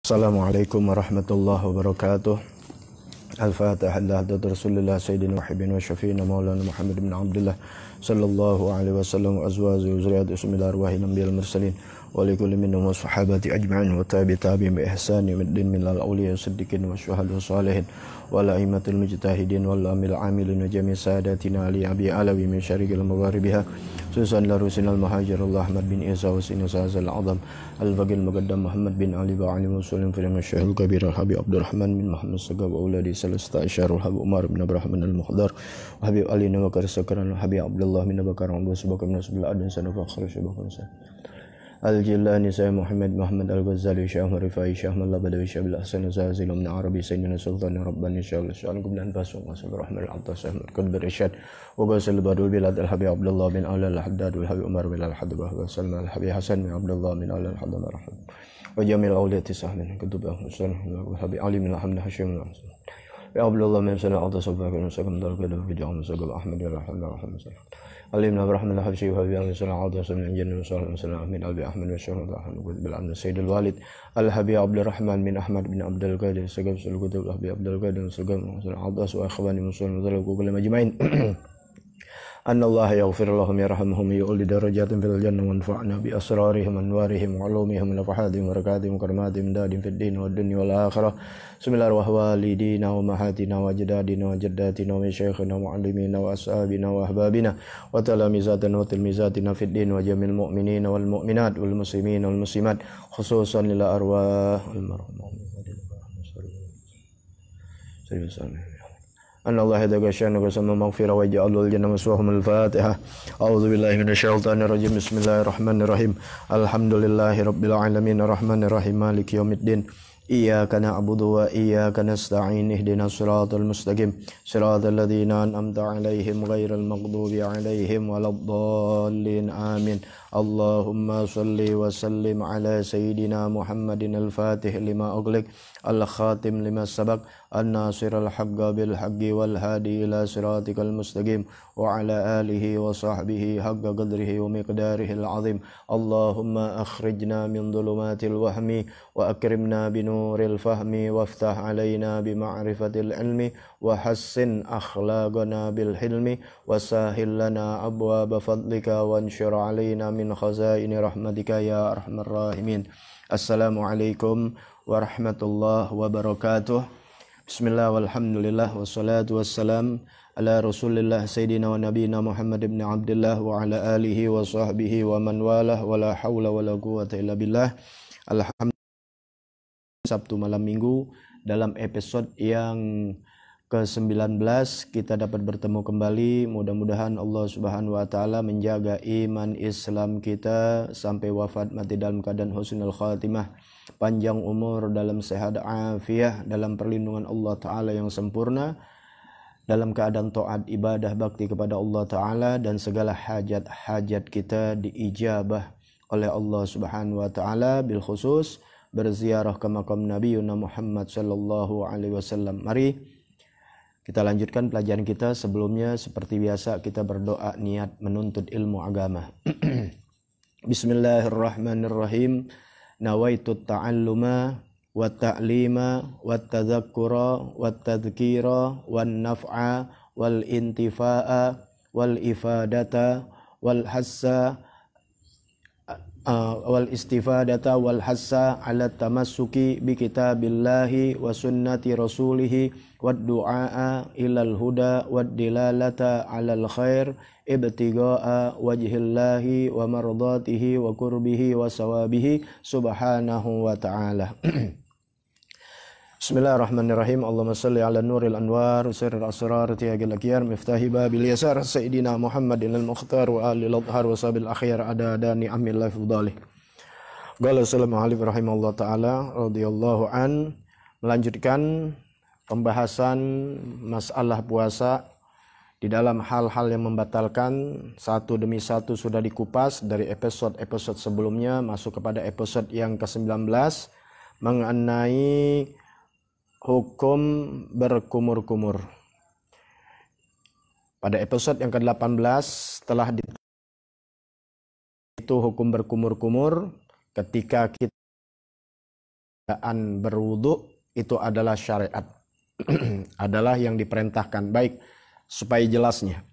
Assalamualaikum warahmatullahi wabarakatuh. Al-Fatihah ala hadrati Rasulillah Sayyidina wa habibina wa syafiina maulana Muhammad bin Abdullah sallallahu alaihi wasallam wa azwajihi wa zurriyyatihi bismillahir rahmanir rahim mursalin wa li kulli minhum wa sahabati ajma'in wa tabi'in bi ihsani min minal awliya siddiqin wa syuhada wa salihin wa la'immatil mujtahidin wal amilin wa jami' sadatina ali abi alawi min syarqil magharibiha susan larusin al-muhajir Allah Ahmad bin Isa wa sin sazal azam al-faqil muqaddam Muhammad bin Ali wa ali muslim fi masyayikh al-kabir al-habib Abdurrahman bin Muhammad Sagab wa uladi salasta asyarul habib Umar bin Abrahman al-Muhdar wa habib Ali bin Bakar Sakran habib Abdullah bin Bakar wa Subakar bin Sabila adun sanafa akhir syabakun Al-Jilani Syekh Muhammad Al-Ghazali Syekh Rifai Syekh Badawi Syekh Al-Hasan Zazil min Arabi Sayyidina Sultan Rabbani Syekh Al-Syaikhum dan Basu Masal Rahman Al-Attas Al-Qadr Irsyad wa Basil Badul Bilad Al-Habib Abdullah bin Ala Al-Haddad wal Habib Umar bin Al-Haddad wa Salman Al-Habib Hasan bin Abdullah bin Ala Al-Haddad wa Jamil Awliyati Sahmin Kutub Al-Husain wa Habib Ali bin Hamd Hashim ya Abdullah bin Salam Al-Attas Al-Bakir Sakam Dalqad wa Jamal Sagab Ahmad Al-Rahman Ali bin Abraham al-Habsyi wa Habib al-Salam al-Adha min Jannah wa sallallahu Ahmad al-Abi Ahmad wa syarah bil amn Sayyid al-Walid al-Habib Abdurrahman bin Ahmad bin Abdul Qadir Sagab sul-Qutub al-Habib Abdul Qadir Sagab al-Adha wa akhwani muslimin wa kullu majma'in anna Allah yaghfir lahum yarhamhum yu'li darajatin fil jannah wa anfa'na bi asrarihim anwarihim wa ulumihim wa nafahatihim wa barakatihim karamatim dadim fid din wad dunya wal akhirah bismillahir walidina wa mahatina wa jadadina wa jaddatina wa syayikhina wa muallimina wa ashabina wa ahbabina wa talamizatina wa tilmizatina fid din wa jamil mu'minina wal mu'minat wal muslimina wal muslimat khususan lil arwah al marhumin أن الله يدعو شأنك وسمى مغفرة ويجعل الجنة مسواهم الفاتحة أعوذ بالله من الشيطان الرجيم بسم الله الرحمن الرحيم الحمد لله رب العالمين الرحمن الرحيم مالك يوم الدين إياك نعبد وإياك نستعين اهدنا الصراط المستقيم صراط الذين أنعمت عليهم غير المغضوب عليهم ولا الضالين آمين اللهم صل وسلم على سيدنا محمد الفاتح لما أغلق الخاتم لما سبق الناصر الحق بالحق والهادي إلى صراطك المستقيم وعلى آله وصحبه حق قدره ومقداره العظيم اللهم أخرجنا من ظلمات الوهم وأكرمنا بنور الفهم وافتح علينا بمعرفة العلم وحسن أخلاقنا بالحلم وسهل لنا أبواب فضلك وانشر علينا من خزائن رحمتك يا أرحم الراحمين السلام عليكم warahmatullahi wabarakatuh. Bismillah walhamdulillah wassalatu wassalam ala rasulillah sayyidina wa nabiyina Muhammad ibn Abdullah wa ala alihi wa sahbihi wa man walah wa la hawla wa la quwwata illa billah. Alhamdulillah, Sabtu malam minggu dalam episode yang ke-19 kita dapat bertemu kembali. Mudah-mudahan Allah Subhanahu wa taala menjaga iman Islam kita sampai wafat mati dalam keadaan husnul khatimah, panjang umur dalam sehat afiah, dalam perlindungan Allah taala yang sempurna, dalam keadaan taat ibadah bakti kepada Allah taala, dan segala hajat-hajat kita diijabah oleh Allah Subhanahu wa taala, bil khusus berziarah ke makam Nabi Muhammad sallallahu alaihi wasallam. Mari kita lanjutkan pelajaran kita. Sebelumnya seperti biasa kita berdoa niat menuntut ilmu agama. Bismillahirrahmanirrahim. Nawaitu ta'alluma wa ta'lima wa tadhakkura wa tadhkira wan naf'a wal intifa'a wal ifadata wal hassa wal istifadata wal hassa ala tamassuki bi kitabillahi wa sunnati rasulih wad du'a ilal huda wad dilalata alal khair ibtigaa wajhillahi wa mardatihi wa qurbihi wa sawabihi subhanahu wa ta'ala. Bismillahirrahmanirrahim. Allahumma salli ala nuril anwar sirril asrar tiyagil akyar miftahi babil yasar sayyidina Muhammadin al-mukhtar wa alil adhar wa sabil akhyar adada ni'amil fudalih. Qala sallallahu alaihi rahimahullah ta'ala radhiyallahu an. Melanjutkan pembahasan masalah puasa di dalam hal-hal yang membatalkan, satu demi satu sudah dikupas dari episode-episode sebelumnya masuk kepada episode yang ke-19 mengenai hukum berkumur-kumur. Pada episode yang ke-18 telah itu hukum berkumur-kumur ketika kita keadaan berwudu itu adalah syariat. Adalah yang diperintahkan. Baik, supaya jelasnya.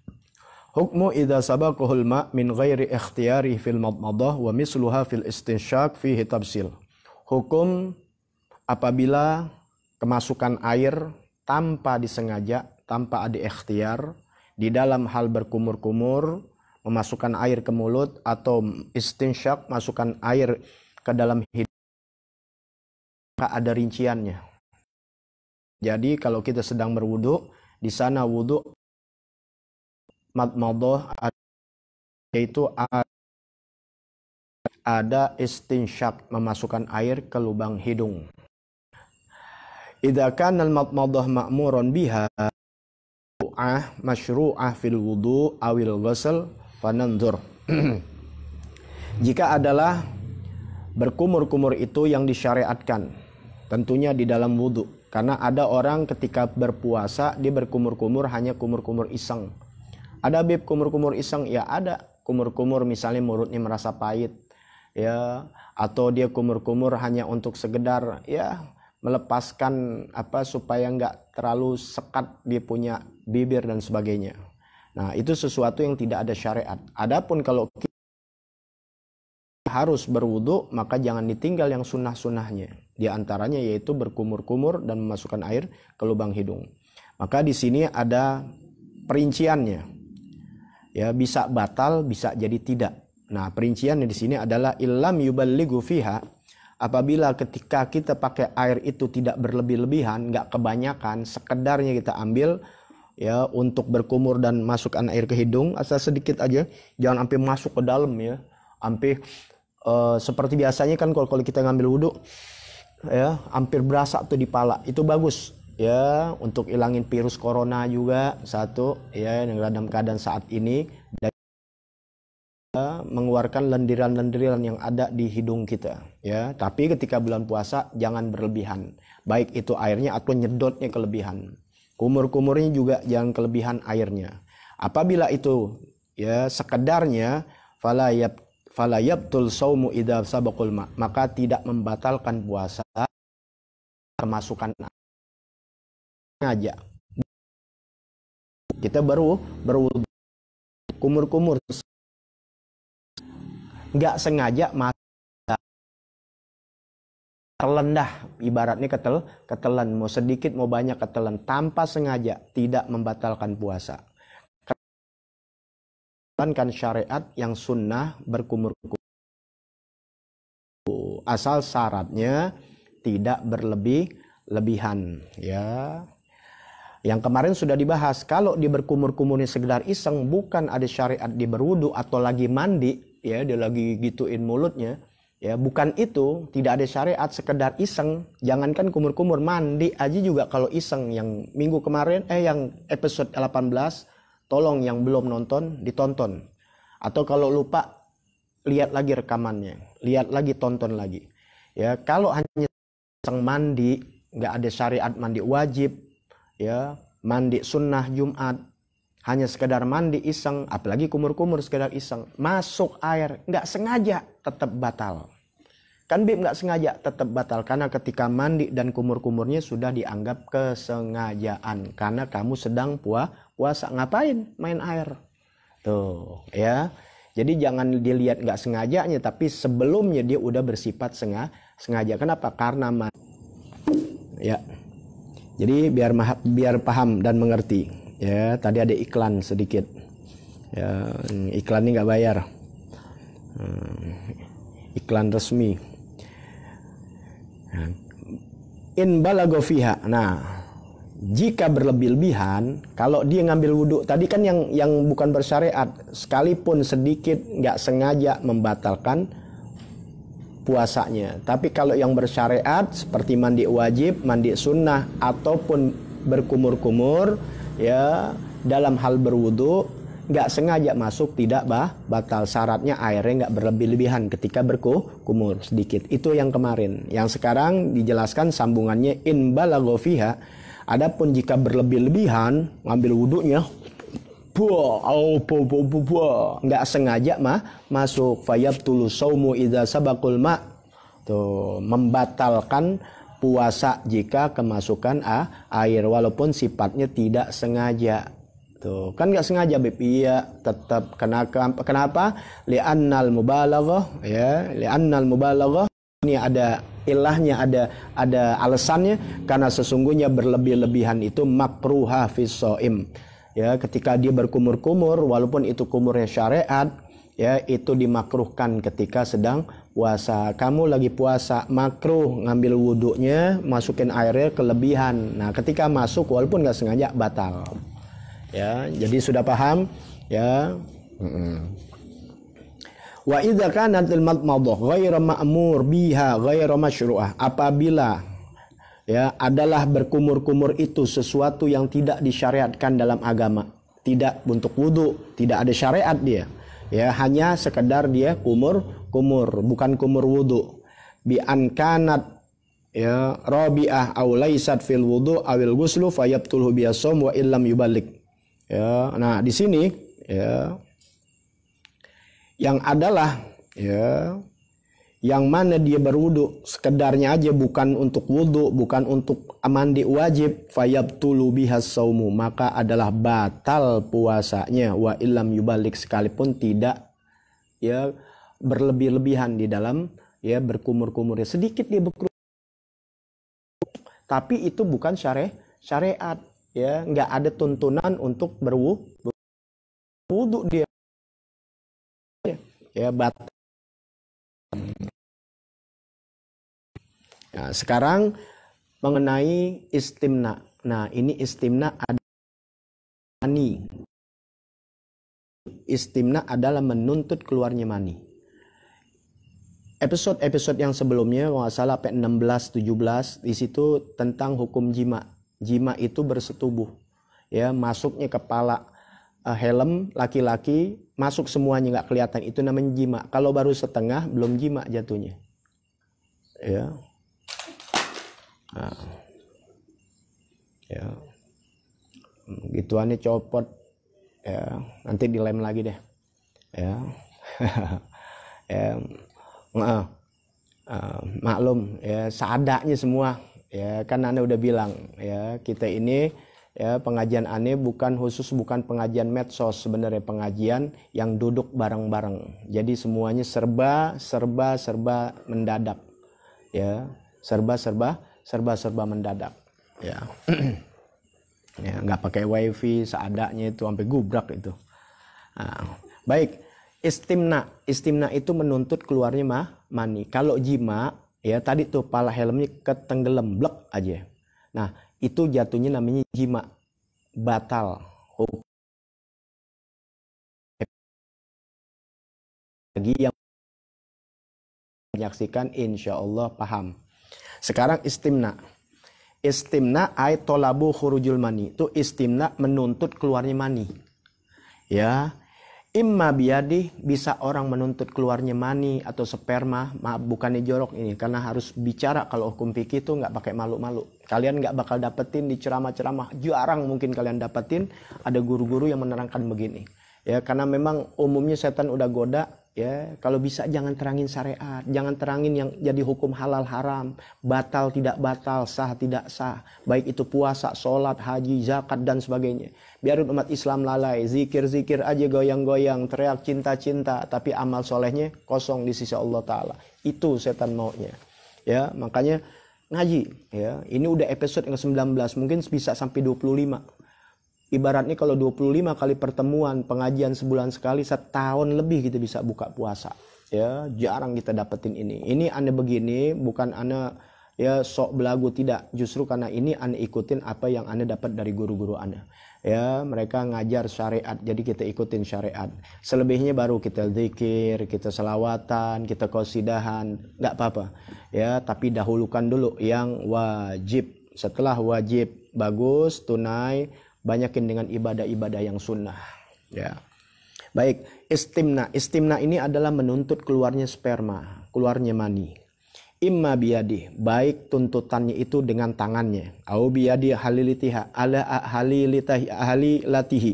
Hukmu idza sabaqahul ma' min ghairi ikhtiyari fil madmadah wa misluha fil istinsyaq fihi tafsil. Hukum apabila kemasukan air tanpa disengaja, tanpa ada ikhtiar, di dalam hal berkumur-kumur, memasukkan air ke mulut, atau istinsyaq, masukkan air ke dalam hidung, ada rinciannya. Jadi kalau kita sedang berwudu, di sana wudu madmadah yaitu ada istinsyaq, memasukkan air ke lubang hidung. Idza kana al-madmadah ma'muran biha masyru'ah fil wudu awil ghusl fananzur. Jika adalah berkumur-kumur itu yang disyariatkan, tentunya di dalam wudu. Karena ada orang ketika berpuasa dia berkumur-kumur hanya kumur-kumur iseng. Ada bib kumur-kumur iseng, ya ada kumur-kumur misalnya mulutnya merasa pahit, ya, atau dia kumur-kumur hanya untuk sekedar ya melepaskan apa supaya nggak terlalu sekat dia punya bibir dan sebagainya. Nah, itu sesuatu yang tidak ada syariat. Adapun kalau kita harus berwudu, maka jangan ditinggal yang sunnah-sunnahnya. Di antaranya yaitu berkumur-kumur dan memasukkan air ke lubang hidung. Maka di sini ada perinciannya. Ya, bisa batal, bisa jadi tidak. Nah, perinciannya di sini adalah illam yuballighu fiha, apabila ketika kita pakai air itu tidak berlebih-lebihan, nggak kebanyakan, sekedarnya kita ambil ya untuk berkumur dan masukkan air ke hidung, asal sedikit aja, jangan sampai masuk ke dalam ya. Sampai seperti biasanya kan kalau kita ngambil wudhu ya hampir berasa tuh di pala, itu bagus ya untuk ilangin virus corona juga satu ya yang dalam keadaan saat ini, dan mengeluarkan lendiran-lendiran yang ada di hidung kita ya. Tapi ketika bulan puasa jangan berlebihan, baik itu airnya atau nyedotnya kelebihan, kumur-kumurnya juga jangan kelebihan airnya. Apabila itu ya sekedarnya fala yabtul saumu idza sabaqul ma, maka tidak membatalkan puasa kemasukan aja. Kita baru berwudu kumur-kumur nggak sengaja terlendah, ibaratnya ketelan, mau sedikit mau banyak ketelan, tanpa sengaja, tidak membatalkan puasa. Kan syariat yang sunnah berkumur-kumur, asal syaratnya tidak berlebih-lebihan ya. Yang kemarin sudah dibahas, kalau dia berkumur-kumurnya sekedar iseng, bukan ada syariat dia berwudu atau lagi mandi ya, dia lagi gituin mulutnya ya, bukan itu, tidak ada syariat, sekedar iseng. Jangankan kumur-kumur, mandi aja juga kalau iseng. Yang minggu kemarin yang episode 18, tolong yang belum nonton ditonton, atau kalau lupa lihat lagi rekamannya, lihat lagi, tonton lagi ya. Kalau hanya iseng mandi, nggak ada syariat mandi wajib ya, mandi sunnah Jumat, hanya sekedar mandi iseng, apalagi kumur-kumur sekedar iseng, masuk air nggak sengaja, tetap batal. Kan bib nggak sengaja tetap batal, karena ketika mandi dan kumur-kumurnya sudah dianggap kesengajaan, karena kamu sedang puasa, ngapain main air tuh ya. Jadi jangan dilihat nggak sengajanya, tapi sebelumnya dia udah bersifat sengaja. Kenapa? Karena ya. Jadi biar paham dan mengerti ya. Tadi ada iklan sedikit ya, iklan ini nggak bayar, iklan resmi. In balago fiha. Nah, jika berlebih-lebihan, kalau dia ngambil wudhu tadi kan yang bukan bersyariat, sekalipun sedikit nggak sengaja membatalkan puasanya. Tapi kalau yang bersyariat seperti mandi wajib, mandi sunnah, ataupun berkumur-kumur ya dalam hal berwudhu, nggak sengaja masuk, tidak batal. Syaratnya airnya nggak berlebih-lebihan ketika berkumur sedikit. Itu yang kemarin. Yang sekarang dijelaskan sambungannya in balagho fiha. Adapun jika berlebih-lebihan ngambil wudhunya, nggak sengaja masuk, fayabtulu saumu idza sabaqul ma Tuh, membatalkan puasa jika kemasukan air walaupun sifatnya tidak sengaja. Tuh, kan nggak sengaja Beb. Iya, tetap kenapa? Li'annal mubalaghah ya, li'annal mubalaghah ini ada ilahnya, ada alasannya, karena sesungguhnya berlebih-lebihan itu makruha fis shaim. Ya, ketika dia berkumur-kumur walaupun itu kumurnya syariat, ya itu dimakruhkan ketika sedang puasa. Kamu lagi puasa, makruh ngambil wudhunya, masukin airnya kelebihan. Nah, ketika masuk walaupun nggak sengaja batal. Ya, jadi sudah paham ya. Wa idza kanat al-madmadah ghairu ma'mur biha ghairu masyru'ah, apabila ya adalah berkumur-kumur itu sesuatu yang tidak disyariatkan dalam agama, tidak untuk wudu, tidak ada syariat dia. Ya, hanya sekedar dia kumur, bukan kumur wudu. Bi an kanat ya rabi'ah aw laysat fil wudu awil ghuslu fayabtulhu biyasom wa illam yubalik. Ya, nah di sini ya yang adalah ya yang mana dia berwudu sekedarnya aja, bukan untuk wudu, bukan untuk mandi wajib, fayabtulu bihas saumu, maka adalah batal puasanya, wa illam yubalik, sekalipun tidak ya berlebih-lebihan di dalam ya berkumur-kumurnya, sedikit dia berkumur, tapi itu bukan syariat ya, nggak ada tuntunan untuk berwudu dia ya batal. Nah, sekarang mengenai istimna. Nah, ini istimna ada mani. Istimna adalah menuntut keluarnya mani. Episode-episode yang sebelumnya, kalau nggak salah 16-17, di situ tentang hukum jima. Jima itu bersetubuh, ya masuknya kepala, helm laki-laki, masuk semuanya nggak kelihatan, itu namanya jima. Kalau baru setengah belum jima jatuhnya. Ya. Nah. Ya. Gituannya copot. Ya, nanti dilem lagi deh. Ya. Ya. Maklum ya, seadanya semua. Ya, kan Anda udah bilang ya, kita ini ya pengajian aneh bukan pengajian medsos, sebenarnya pengajian yang duduk bareng-bareng. Jadi semuanya serba mendadak. Ya, serba mendadak. Ya. Ya, nggak pakai wifi, seadanya itu sampai gubrak itu. Nah, baik, istimna itu menuntut keluarnya mani. Kalau jima ya tadi tuh pala helmnya ketenggelam blek aja. Nah, itu jatuhnya namanya jima, batal. Bagi yang menyaksikan insya Allah paham. Sekarang istimna ay tolabu khurujul mani. Itu istimna menuntut keluarnya mani. Ya, imma biadi, bisa orang menuntut keluarnya mani atau sperma. Maaf, bukannya jorok ini, karena harus bicara. Kalau hukum fikih itu nggak pakai malu-malu. Kalian nggak bakal dapetin di ceramah-ceramah, jarang mungkin kalian dapetin ada guru-guru yang menerangkan begini. Ya, karena memang umumnya setan udah goda. Ya, kalau bisa jangan terangin syariat, jangan terangin yang jadi hukum halal haram, batal tidak batal, sah tidak sah, baik itu puasa, sholat, haji, zakat dan sebagainya. Biarin umat Islam lalai, zikir-zikir aja goyang-goyang, teriak cinta-cinta, tapi amal solehnya kosong di sisi Allah Ta'ala. Itu setan maunya. Ya, makanya ngaji. Ya, ini udah episode yang ke-19, mungkin bisa sampai 25. Ibaratnya kalau 25 kali pertemuan pengajian sebulan sekali, setahun lebih kita bisa buka puasa. Ya, jarang kita dapetin ini. Ini aneh begini, bukan aneh ya sok belagu, tidak. Justru karena ini aneh ikutin apa yang aneh dapat dari guru-guru aneh. Ya, mereka ngajar syariat, jadi kita ikutin syariat. Selebihnya baru kita zikir, kita selawatan, kita qasidahan, nggak apa-apa. Ya, tapi dahulukan dulu yang wajib. Setelah wajib bagus, tunai, banyakin dengan ibadah-ibadah yang sunnah. Ya. Baik, istimna. Istimna ini adalah menuntut keluarnya sperma, keluarnya mani. Imma biyadi, baik tuntutannya itu dengan tangannya. Au biyadi halilitiha ala halilatihi,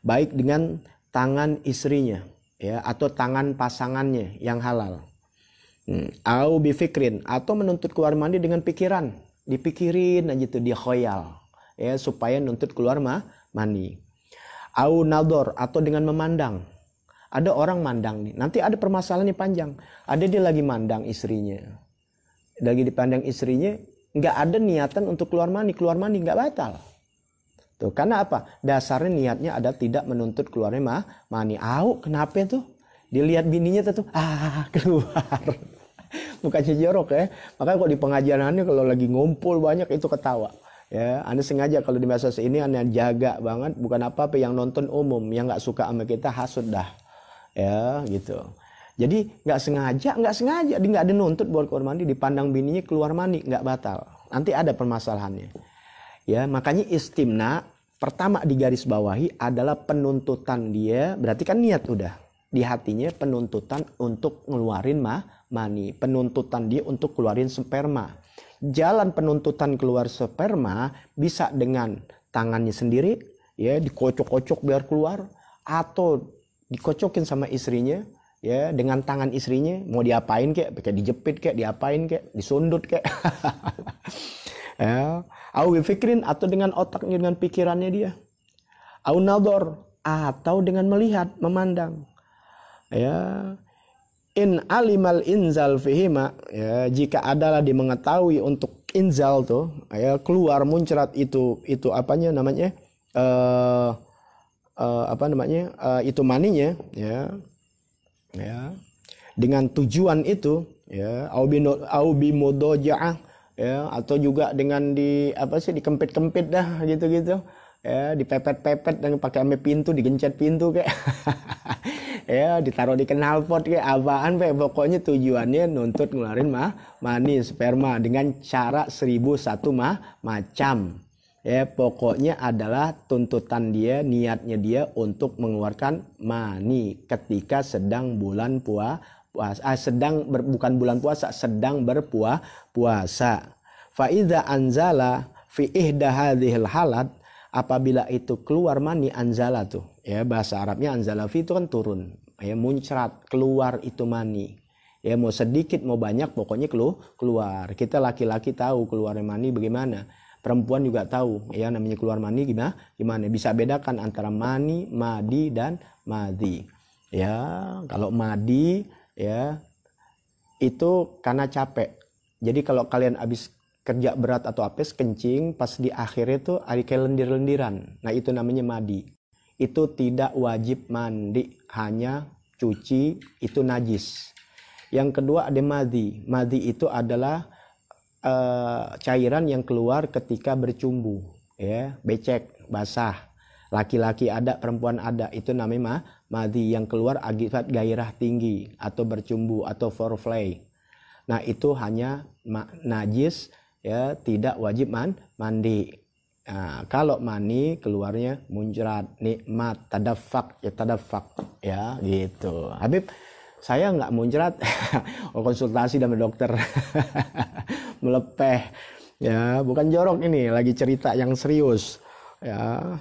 baik dengan tangan istrinya, ya, atau tangan pasangannya yang halal. Au bifikrin, atau menuntut keluar mani dengan pikiran, dipikirin aja tuh, dia khoyal, ya, supaya nuntut keluar mani. Au nador, atau dengan memandang. Ada orang mandang nih, nanti ada permasalahan nih panjang. Ada dia lagi mandang istrinya, lagi dipandang istrinya, nggak ada niatan untuk keluar mani nggak batal. Tuh, karena apa? Dasarnya niatnya ada tidak menuntut keluarnya mani. Kenapa tuh? Dilihat bininya tuh, keluar. Bukannya jorok ya. Makanya kalau di pengajarannya kalau lagi ngumpul banyak itu ketawa. Ya, Anda sengaja kalau di masa ini Anda jaga banget, bukan apa-apa, yang nonton umum, yang nggak suka sama kita hasud dah. Ya, gitu. Jadi nggak sengaja, dia nggak ada nuntut buat keluar mandi, dipandang bininya keluar mani, nggak batal. Nanti ada permasalahannya. Ya, makanya istimna pertama di garis bawahi adalah penuntutan dia, berarti kan niat udah di hatinya, penuntutan untuk ngeluarin mani, penuntutan dia untuk keluarin sperma. Jalan penuntutan keluar sperma bisa dengan tangannya sendiri, ya, dikocok-kocok biar keluar, atau dikocokin sama istrinya, ya, dengan tangan istrinya, mau diapain kayak dijepit kayak, diapain kayak, disundut kayak. Ya, au fikrin, atau dengan otaknya, dengan pikirannya dia. Au nador, atau dengan melihat, memandang. Ya, in alimal inzal fihima, ya, jika adalah dia mengetahui untuk inzal tuh, ya, keluar muncrat itu apanya namanya, itu maninya, ya, dengan tujuan itu, ya, au bimudoja'ah, ya, atau juga dengan dikempit-kempit dah gitu-gitu, ya, dipepet-pepet dan pakai ame pintu, digencet pintu kayak. Ya, ditaruh di knalpot kayak apaan kayak, pokoknya tujuannya nuntut ngeluarin mani, sperma, dengan cara 1001 macam. Ya, pokoknya adalah tuntutan dia, niatnya dia untuk mengeluarkan mani ketika sedang bulan bukan bulan puasa, sedang berpuasa. Fa idza anzala fi ihda hadhil halat, apabila itu keluar mani, anzala tuh, ya, bahasa Arabnya anzala fi itu kan turun, ya, muncrat, keluar itu mani, ya, mau sedikit mau banyak pokoknya keluar. Kita laki-laki tahu keluar mani bagaimana, perempuan juga tahu, ya, namanya keluar mani gimana, bisa bedakan antara mani, madi, dan madhi. Ya, kalau madi, ya, itu karena capek. Jadi kalau kalian habis kerja berat atau apes, kencing, pas di akhirnya tuh ada kayak lendir-lendiran. Nah, itu namanya madi. Itu tidak wajib mandi, hanya cuci, itu najis. Yang kedua ada madhi. Madhi itu adalah cairan yang keluar ketika bercumbu, ya, becek, basah. Laki-laki ada, perempuan ada, itu namanya madhi, yang keluar akibat gairah tinggi atau bercumbu atau foreplay. Nah, itu hanya najis, ya, tidak wajib mandi. Nah, kalau mani keluarnya muncrat, nikmat, tadafak, ya, gitu. Habib, saya nggak muncrat, konsultasi sama dokter. Melepeh, ya, bukan jorok ini, lagi cerita yang serius, ya.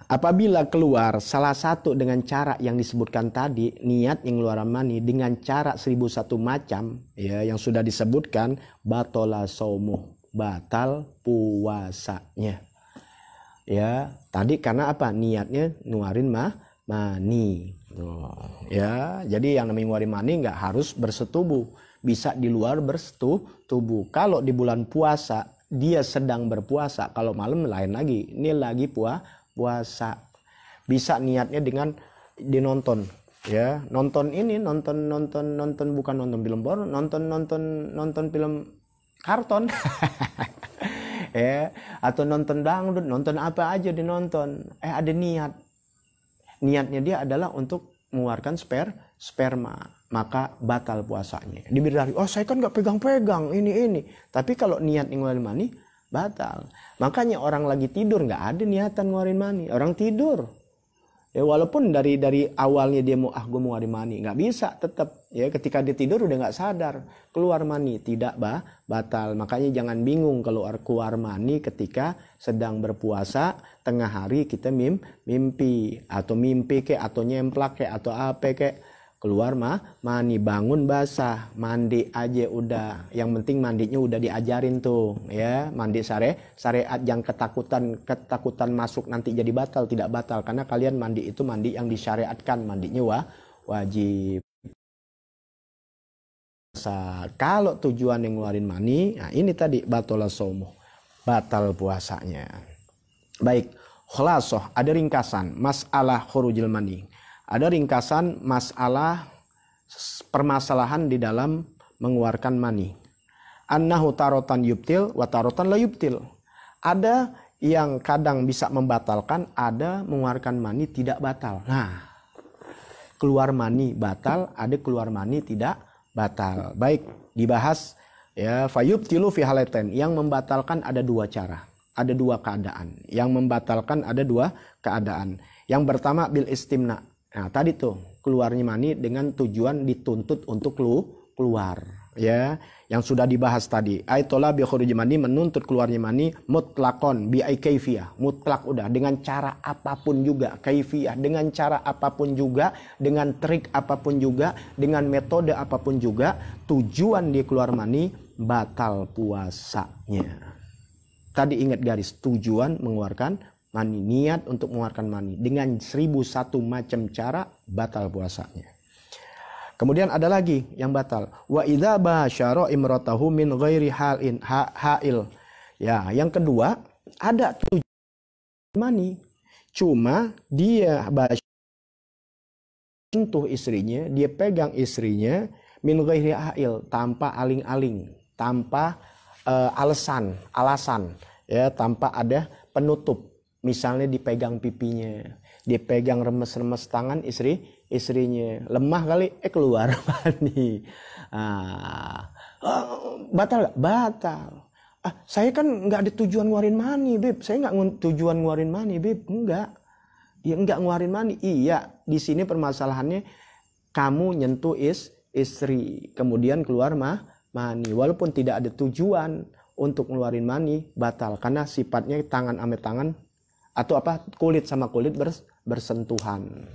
Apabila keluar salah satu dengan cara yang disebutkan tadi, niat yang keluar mani dengan cara 1001 macam, ya, yang sudah disebutkan, batola saumuh, batal puasanya. Ya, tadi karena apa? Niatnya ngeluarin mani. Ya, jadi yang namanya ngeluarin mani nggak harus bersetubuh, bisa di luar bersetubuh. Kalau di bulan puasa dia sedang berpuasa, kalau malam lain lagi, ini lagi puasa, bisa niatnya dengan dinonton, ya, nonton bukan nonton film porno, nonton film karton. Ya, atau nonton dangdut, nonton apa aja dinonton, ada niatnya dia adalah untuk mengeluarkan sperma, maka batal puasanya. Diberi saya kan nggak pegang-pegang ini, tapi kalau niat ngeluarin mani batal. Makanya orang lagi tidur nggak ada niatan ngeluarin mani, orang tidur, ya, walaupun dari awalnya dia mau gue mau ngeluarin mani, nggak bisa, tetap, ya, ketika dia tidur udah nggak sadar keluar mani, tidak batal. Makanya jangan bingung kalau keluar mani ketika sedang berpuasa, tengah hari kita mimpi, atau mimpi kek, atau nyemplak kek, atau apa kek, keluar mani, bangun basah, mandi aja udah. Yang penting mandinya udah diajarin tuh, ya. Mandi syariat yang ketakutan masuk nanti jadi batal, tidak batal, karena kalian mandi itu mandi yang disyariatkan, mandinya wajib. Kalau tujuan yang ngeluarin mani, nah ini tadi batola somo, batal puasanya. Baik, khulasoh, ada ringkasan masalah khurujil mani. Ada ringkasan masalah permasalahan di dalam mengeluarkan mani. Annahu tarotan yubtil wa tarotan la yubtil. Ada yang kadang bisa membatalkan, ada mengeluarkan mani tidak batal. Nah, keluar mani batal, ada keluar mani tidak batal. Baik, dibahas ya, fayubtilu fi halatain. Yang membatalkan ada dua cara, ada dua keadaan. Yang membatalkan ada dua keadaan. Yang pertama bil istimna. Nah, tadi tuh keluarnya mani dengan tujuan dituntut untuk keluar, ya. Yang sudah dibahas tadi. Aitola bi khuruj mani, menuntut keluarnya mani mutlakon bi ai kaifiyah. Mutlak udah, dengan cara apapun juga, kaifiyah, dengan cara apapun juga, dengan trik apapun juga, dengan metode apapun juga, tujuan dia keluar mani batal puasanya. Tadi ingat garis, tujuan mengeluarkan mani, niat untuk mengeluarkan mani dengan 1001 macam cara batal puasanya. Kemudian ada lagi yang batal. Wa idza basyara imratahu min ghairi ha'il. Ya, yang kedua ada tujuan mani, cuma dia sentuh istrinya, dia pegang istrinya min ghairi ha'il, tanpa aling-aling, tanpa alasan, ya, tanpa ada penutup. Misalnya dipegang pipinya, dipegang remes-remes tangan istrinya, lemah kali, keluar mani. Batal gak? Batal. Saya kan nggak ada tujuan ngeluarin mani, Beb. Saya nggak tujuan ngeluarin mani, Beb. Enggak. Ya enggak ngeluarin mani. Iya, di sini permasalahannya kamu nyentuh istri, kemudian keluar mani. Walaupun tidak ada tujuan untuk ngeluarin mani, batal. Karena sifatnya tangan sama tangan, atau apa, kulit sama kulit bersentuhan.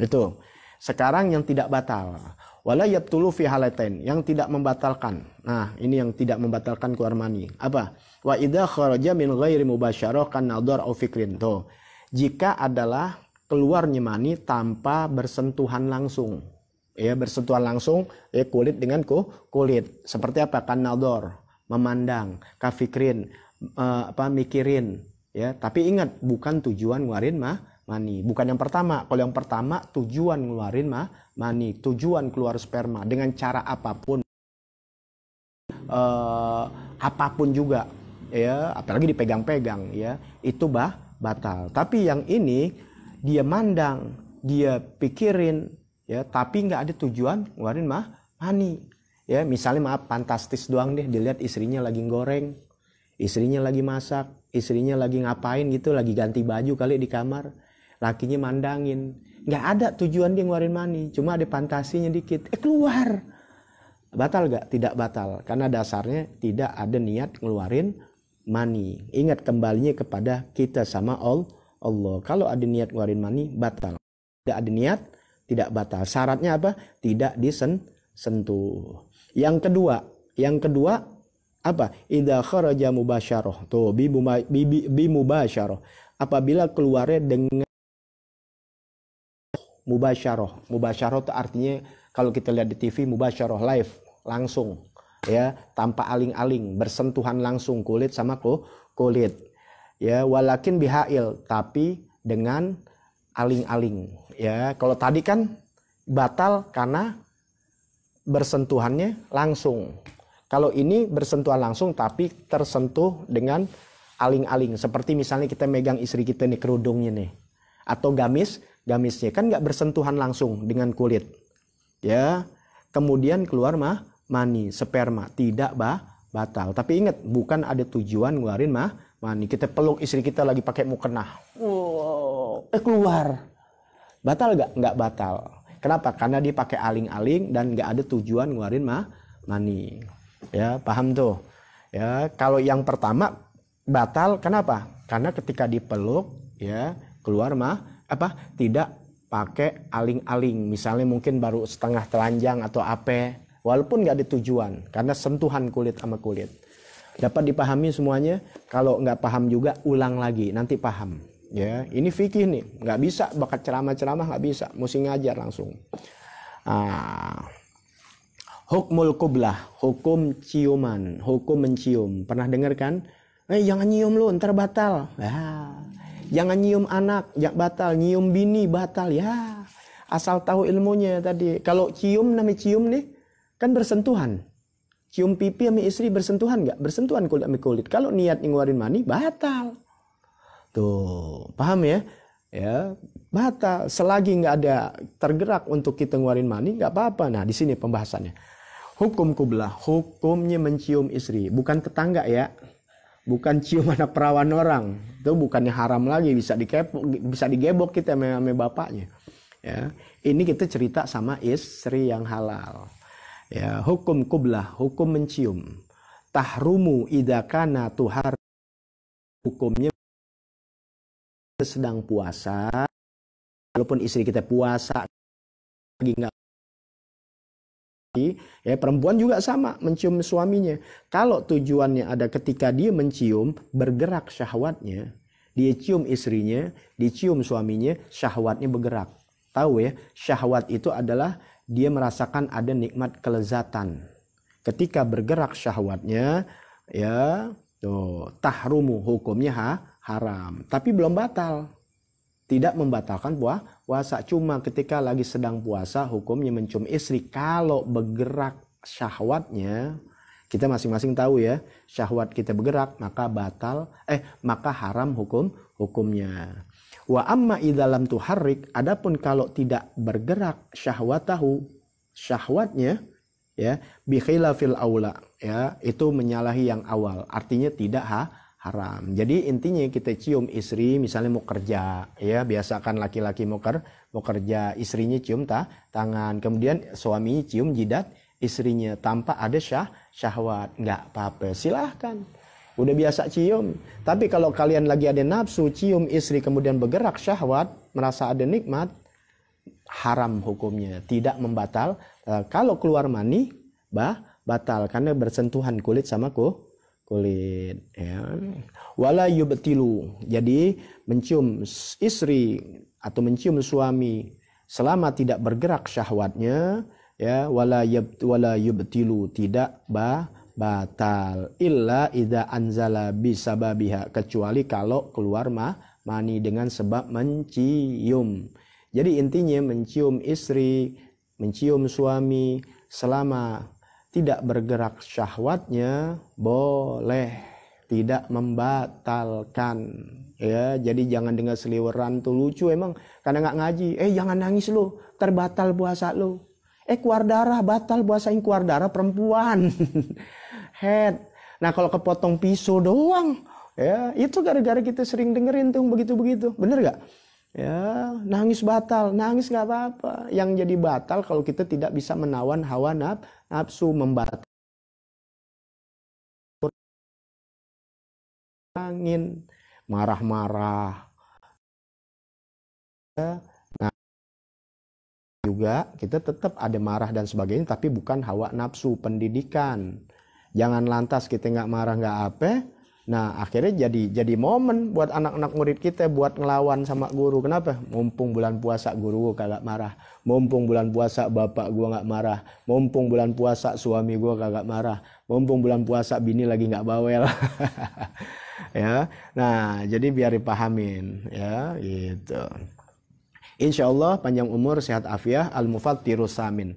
Itu. Sekarang yang tidak batal. Wala yabtulu fi halatain, yang tidak membatalkan. Nah, ini yang tidak membatalkan keluar mani. Apa? Wa idza kharaja min ghairi mubasyarah kan nadhar au fikrin. Tuh. Jika adalah keluarnya mani tanpa bersentuhan langsung. Ya, bersentuhan langsung, ya, kulit dengan kulit. Seperti apa? Kan nadhar, memandang, kafikrin, mikirin. Ya, tapi ingat, bukan tujuan ngeluarin mani. Bukan yang pertama. Kalau yang pertama tujuan ngeluarin mani, tujuan keluar sperma dengan cara apapun, apapun juga, ya, apalagi dipegang-pegang, ya, itu batal. Tapi yang ini dia mandang, dia pikirin, ya, tapi nggak ada tujuan ngeluarin mani. Ya, misalnya maaf, fantastis doang deh, dilihat istrinya lagi goreng, istrinya lagi masak, istrinya lagi ngapain gitu, lagi ganti baju kali di kamar, lakinya mandangin, nggak ada tujuan dia ngeluarin mani, cuma ada fantasinya dikit, keluar. Batal gak? Tidak batal, karena dasarnya tidak ada niat ngeluarin mani. Ingat, kembalinya kepada kita sama Allah. Kalau ada niat ngeluarin mani, batal. Tidak ada niat, tidak batal. Syaratnya apa? Tidak disentuh. Yang kedua apa? Idza kharaja mubasyarah. Tuh, bi mubasyarah. Apabila keluarnya dengan mubasyarah. Mubasyarah itu artinya kalau kita lihat di TV, mubasyarah live, langsung, ya, tanpa aling-aling, bersentuhan langsung kulit sama kulit. Ya, walakin bihail, tapi dengan aling-aling. Ya, kalau tadi kan batal karena bersentuhannya langsung. Kalau ini bersentuhan langsung tapi tersentuh dengan aling-aling. Seperti misalnya kita megang istri kita nih, kerudungnya nih, atau gamisnya, kan nggak bersentuhan langsung dengan kulit. Ya, kemudian keluar mani, sperma, tidak batal. Tapi ingat, bukan ada tujuan ngeluarin mani. Kita peluk istri kita lagi pakai mukena, keluar. Batal nggak? Nggak batal. Kenapa? Karena dia pakai aling-aling dan nggak ada tujuan ngeluarin mani. Ya, paham tuh? Ya, kalau yang pertama batal, kenapa? Karena ketika dipeluk, ya, keluar tidak pakai aling-aling, misalnya mungkin baru setengah telanjang atau apa, walaupun nggak ada tujuan, karena sentuhan kulit sama kulit. Dapat dipahami semuanya? Kalau nggak paham juga ulang lagi, nanti paham. Ya, ini fikih nih, nggak bisa bakat ceramah-ceramah, nggak bisa, mesti ngajar langsung. Hukmul qublah, hukum ciuman, hukum mencium. Pernah dengar kan? Jangan nyium lu, ntar batal. Jangan nyium anak, batal. Nyium bini, batal. Ya, asal tahu ilmunya tadi. Kalau cium, namanya cium nih, kan bersentuhan. Cium pipi sama istri bersentuhan nggak? Bersentuhan kulit sama kulit. Kalau niat ngeluarin mani, batal. Tuh, paham ya? Ya, batal. Selagi nggak ada tergerak untuk kita ngeluarin mani, nggak apa-apa. Nah, di sini pembahasannya. Hukum qublah, hukumnya mencium istri. Bukan tetangga ya. Bukan cium anak perawan orang. Itu bukannya haram lagi, bisa digebok kita sama bapaknya. Ya, ini kita cerita sama istri yang halal. Ya, hukum qublah, hukum mencium. Tahrumu idza kana tuhar, hukumnya sedang puasa, walaupun istri kita puasa lagi enggak. Ya, perempuan juga sama mencium suaminya. Kalau tujuannya ada ketika dia mencium, bergerak syahwatnya, dia cium istrinya, dicium suaminya, syahwatnya bergerak. Tahu ya, syahwat itu adalah dia merasakan ada nikmat kelezatan. Ketika bergerak syahwatnya, ya, tuh, tahrumu, hukumnya haram, tapi belum batal. Tidak membatalkan puasa, cuma ketika lagi sedang puasa hukumnya mencium istri. Kalau bergerak syahwatnya, kita masing-masing tahu ya, syahwat kita bergerak maka maka haram hukumnya. Wa amma idza lam tuharrik, adapun kalau tidak bergerak syahwatnya, ya, bi khilafil aula, ya, itu menyalahi yang awal, artinya tidak haram. Jadi intinya kita cium istri, misalnya mau kerja, ya, biasakan laki-laki mau kerja, istrinya cium tangan, kemudian suami cium jidat istrinya tanpa ada syahwat, nggak apa-apa, silahkan. Udah biasa cium. Tapi kalau kalian lagi ada nafsu, cium istri kemudian bergerak syahwat, merasa ada nikmat, haram hukumnya, tidak membatal. Kalau keluar mani, batal karena bersentuhan kulit sama kulit, ya. Wala yubtilu, jadi mencium istri atau mencium suami selama tidak bergerak syahwatnya, ya, wala yubtilu, tidak batal illa idza anzala bisababiha, kecuali kalau keluar mani dengan sebab mencium. Jadi intinya mencium istri, mencium suami selama tidak bergerak syahwatnya boleh, tidak membatalkan, ya. Jadi jangan dengan seliweran tuh, lucu emang karena nggak ngaji, jangan nangis lu, terbatal puasa lu, keluar darah, batal puasain keluar darah perempuan. Head. Nah kalau kepotong pisau doang, ya, itu gara-gara kita sering dengerin tuh begitu-begitu, bener gak? Ya, nangis batal, nangis nggak apa-apa. Yang jadi batal kalau kita tidak bisa menawan hawa nafsu, membatal angin, marah-marah. Nah, juga kita tetap ada marah dan sebagainya, tapi bukan hawa nafsu, pendidikan. Jangan lantas kita nggak marah nggak apa. Nah akhirnya jadi momen buat anak-anak murid kita buat ngelawan sama guru. Kenapa? Mumpung bulan puasa guru gua kagak marah, mumpung bulan puasa bapak gua nggak marah, mumpung bulan puasa suami gua kagak marah, mumpung bulan puasa bini lagi nggak bawel. Ya, nah jadi biar dipahamin, ya, gitu. Insya Allah panjang umur, sehat afiah. Al-mufattirus samin,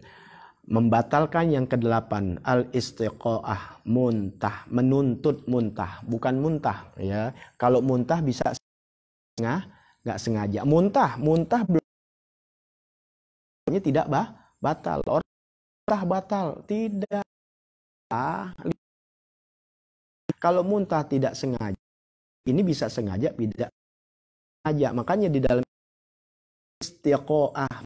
membatalkan yang ke-8, al-istiqoah, muntah, menuntut muntah, bukan muntah, ya. Kalau muntah bisa nggak sengaja. Muntah belum tidak batal. Orang muntah batal, tidak. Kalau muntah tidak sengaja, ini bisa sengaja, tidak sengaja. Makanya di dalam istiqoah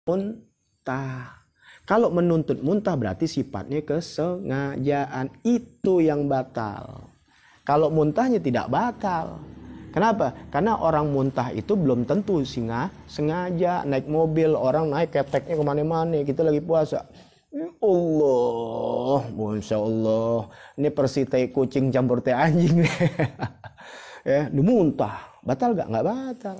muntah. Kalau menuntut muntah berarti sifatnya kesengajaan, itu yang batal. Kalau muntahnya tidak batal. Kenapa? Karena orang muntah itu belum tentu sengaja naik mobil, orang naik keteknya kemana-mana, kita lagi puasa. Allah, Masya Allah, ini persi teh kucing campur teh anjing. Ya, muntah, batal gak? Nggak batal.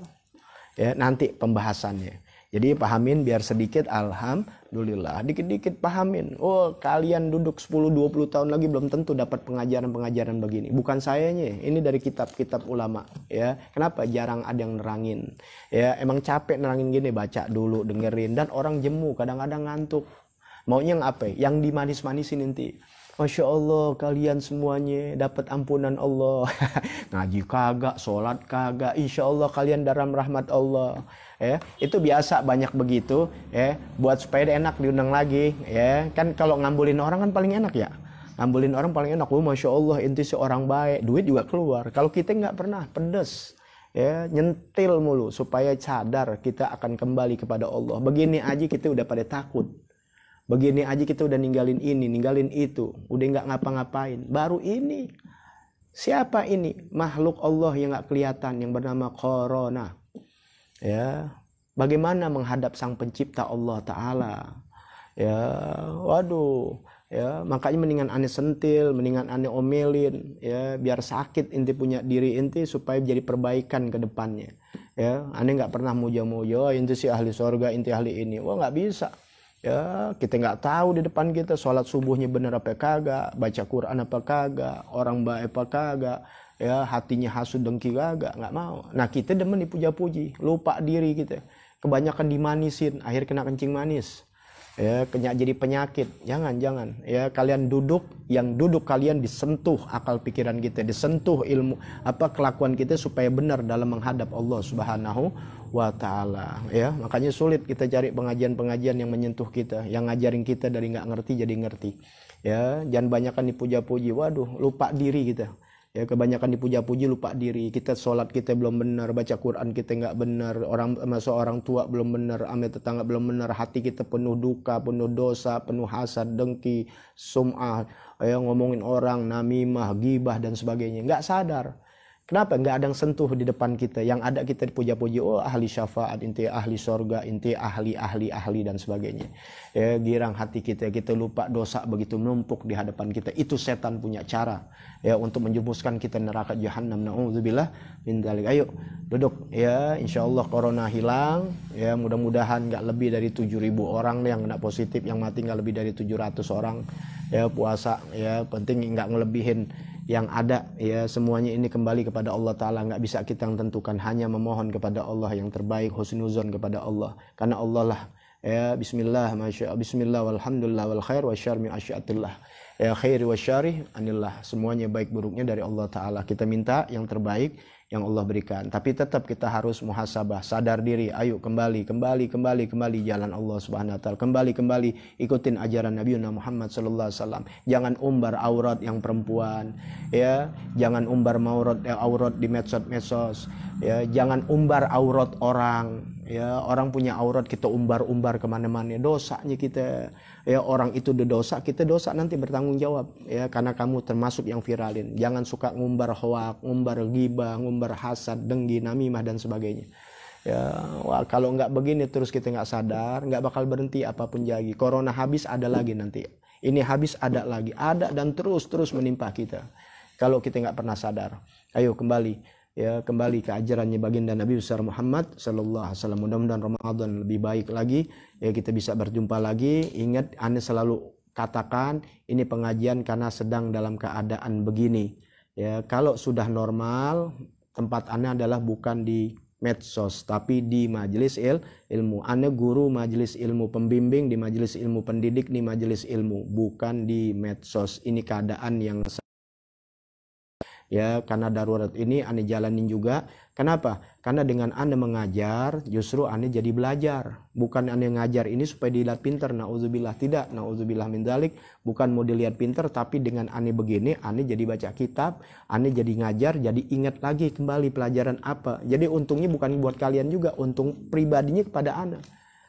Ya, nanti pembahasannya. Jadi pahamin biar sedikit, alhamdulillah. Dikit-dikit pahamin. Oh, kalian duduk 10-20 tahun lagi belum tentu dapat pengajaran-pengajaran begini. Bukan sayanya, ini dari kitab-kitab ulama. Ya, kenapa jarang ada yang nerangin? Ya, emang capek nerangin gini, baca dulu, dengerin. Dan orang jemu, kadang-kadang ngantuk. Maunya yang apa? Yang dimanis-manisin nanti. Masya Allah, kalian semuanya dapat ampunan Allah. Ngaji kagak, sholat kagak, insya Allah kalian dalam rahmat Allah. Ya, itu biasa banyak begitu. Ya, buat supaya enak diundang lagi. Ya, kan kalau ngambulin orang kan paling enak ya. Ngambulin orang paling enak. Masya Allah, inti seorang baik, duit juga keluar. Kalau kita nggak pernah, pedes. Ya, nyentil mulu supaya sadar kita akan kembali kepada Allah. Begini aja kita udah pada takut. Begini aja kita udah ninggalin ini, ninggalin itu, udah nggak ngapa-ngapain. Baru ini, siapa ini? Makhluk Allah yang nggak kelihatan, yang bernama Corona. Ya, bagaimana menghadap Sang Pencipta Allah Taala? Ya, waduh. Ya, makanya mendingan aneh sentil, mendingan aneh omelin, ya, biar sakit inti punya diri inti supaya jadi perbaikan ke depannya. Ya, aneh nggak pernah muja-muja, inti si ahli sorga, inti ahli ini. Wah, nggak bisa. Ya, kita nggak tahu di depan kita sholat subuhnya bener apa kagak, baca Quran apa kagak, orang baik apa kagak, ya hatinya hasud dengki kagak, nggak mau. Nah, kita demen dipuja-puji, lupa diri kita, kebanyakan dimanisin, akhir kena kencing manis, ya kena jadi penyakit. Jangan ya, kalian duduk, yang duduk kalian disentuh akal pikiran kita, disentuh ilmu kelakuan kita supaya benar dalam menghadap Allah Subhanahu wa ta'ala. Ya, makanya sulit kita cari pengajian-pengajian yang menyentuh kita, yang ngajarin kita dari nggak ngerti jadi ngerti. Ya, jangan banyakan dipuja-puji, waduh, lupa diri kita. Ya, kebanyakan dipuja-puji lupa diri. Kita sholat kita belum benar, baca Quran kita nggak benar, orang tua belum benar, ame tetangga belum benar, hati kita penuh duka, penuh dosa, penuh hasad, dengki, sum'ah, ya, ngomongin orang, namimah, gibah dan sebagainya. Nggak sadar. Kenapa? Nggak ada yang sentuh di depan kita. Yang ada kita dipuja-puji, oh ahli syafaat, inti ahli sorga, inti ahli dan sebagainya. Ya, girang hati kita lupa dosa begitu menumpuk di hadapan kita. Itu setan punya cara, ya, untuk menjerumuskan kita neraka jahanam. Na'udzubillah min dzalik. Ayo duduk, ya, insya Allah corona hilang. Ya, mudah-mudahan nggak lebih dari 7.000 orang yang kena positif, yang mati nggak lebih dari 700 orang. Ya, puasa, ya, penting nggak ngelebihin yang ada, ya, semuanya ini kembali kepada Allah Ta'ala. Nggak bisa kita yang tentukan, hanya memohon kepada Allah yang terbaik, husnuzon kepada Allah, karena Allah lah, ya, bismillah, bismillah, walhamdulillah, wal khair wa syar min asyatillah, ya, khairi wa syari anillah. Semuanya baik buruknya dari Allah Ta'ala. Kita minta yang terbaik yang Allah berikan, tapi tetap kita harus muhasabah, sadar diri. Ayo kembali jalan Allah Subhanahu wa taala, kembali ikutin ajaran Nabi Muhammad sallallahu alaihi wasallam. Jangan umbar aurat yang perempuan, ya, jangan umbar aurat di medsos, ya, jangan umbar aurat orang, ya, orang punya aurat kita umbar kemana-mana, dosanya kita, ya, orang itu dosa, kita dosa nanti bertanggung jawab, ya, karena kamu termasuk yang viralin. Jangan suka ngumbar hoak, ngumbar ghibah, ngumbar hasad, dengki, namimah dan sebagainya. Ya, wah, kalau nggak begini terus kita nggak sadar, nggak bakal berhenti apapun jadi. Corona habis ada lagi nanti, ini habis ada lagi, ada dan terus menimpa kita kalau kita nggak pernah sadar. Ayo kembali, ya, kembali ke ajarannya baginda Nabi besar Muhammad sallallahu alaihi wasallam. Mudah-mudahan Ramadan lebih baik lagi, ya, kita bisa berjumpa lagi. Ingat, Anda selalu katakan ini pengajian karena sedang dalam keadaan begini, ya. Kalau sudah normal, tempat Anda adalah bukan di medsos tapi di majelis ilmu. Anda guru majelis ilmu, pembimbing di majelis ilmu, pendidik di majelis ilmu, bukan di medsos. Ini keadaan yang, ya, karena darurat ini Anda jalanin juga. Kenapa? Karena dengan Anda mengajar justru Anda jadi belajar. Bukan Anda ngajar ini supaya dilihat pintar, na'udzubillah, tidak, na'udzubillah min dzalik. Bukan mau dilihat pintar, tapi dengan Anda begini Anda jadi baca kitab, Anda jadi ngajar, jadi ingat lagi kembali pelajaran apa. Jadi untungnya bukan buat kalian juga, untung pribadinya kepada Anda.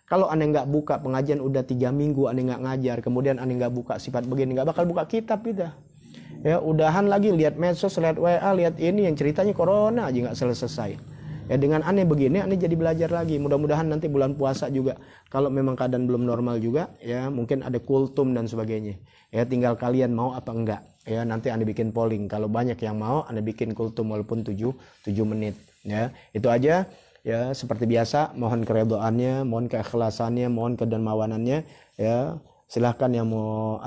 Kalau Anda nggak buka pengajian udah 3 minggu Anda nggak ngajar, kemudian Anda nggak buka sifat begini, nggak bakal buka kitab kita. Ya udahan lagi lihat medsos, lihat WA, lihat ini yang ceritanya corona aja nggak selesai. Ya dengan aneh begini, aneh jadi belajar lagi. Mudah-mudahan nanti bulan puasa juga, kalau memang keadaan belum normal juga, ya mungkin ada kultum dan sebagainya. Ya tinggal kalian mau apa enggak. Ya nanti aneh bikin polling. Kalau banyak yang mau, aneh bikin kultum walaupun 7 menit. Ya itu aja. Ya seperti biasa, mohon keredoannya, mohon keikhlasannya, mohon kedermawanannya. Ya silahkan yang mau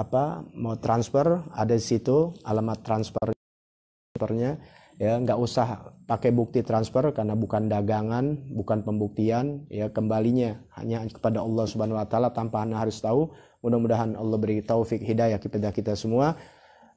transfer, ada di situ alamat transfernya. Ya nggak usah pakai bukti transfer karena bukan dagangan, bukan pembuktian. Ya kembalinya hanya kepada Allah Subhanahu Wa Taala tanpa anda harus tahu. Mudah-mudahan Allah beri taufik hidayah kepada kita semua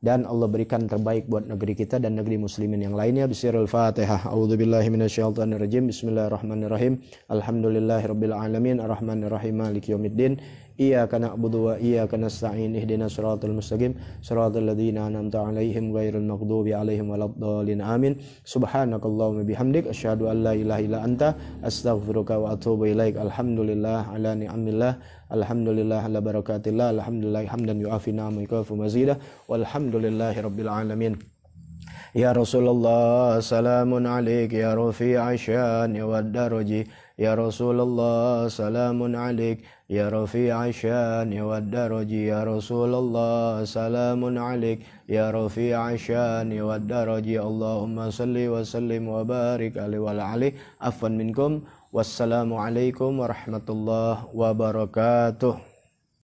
dan Allah berikan terbaik buat negeri kita dan negeri muslimin yang lainnya. Bismillahirrahmanirrahim. A'udzubillahi minasyaitonirrajim. Bismillahirrahmanirrahim. Alhamdulillahirabbil alamin arrahmanirrahim maliki yaumiddin. Iyyaka na'budu wa iyyaka nasta'in. Ihdinas siratal mustaqim. Siratal ladzina an'amta 'alaihim ghairil maghdubi 'alaihim waladdallin. Amin. Subhanakallahumma bihamdik asyhadu an la ilaha illa anta astaghfiruka wa atubu ilaik. Alhamdulillah ala ni'amillah. Alhamdulillah ala barakatillah. Alhamdulillah hamdan yu'afi ni'amahu wa yukafi mazidah. Walhamdulillahi rabbil alamin. Ya Rasulullah salamun alaik ya rafi'a syani wad daraji. Ya Rasulullah salamun alaik ya rafi'a syani wad daraji. Ya Rasulullah salamun alaik ya rafi'a syani wad daraji. Allahumma salli wa sallim wa barik alaihi wa alihi. Afwan minkum. Wassalamualaikum warahmatullahi wabarakatuh.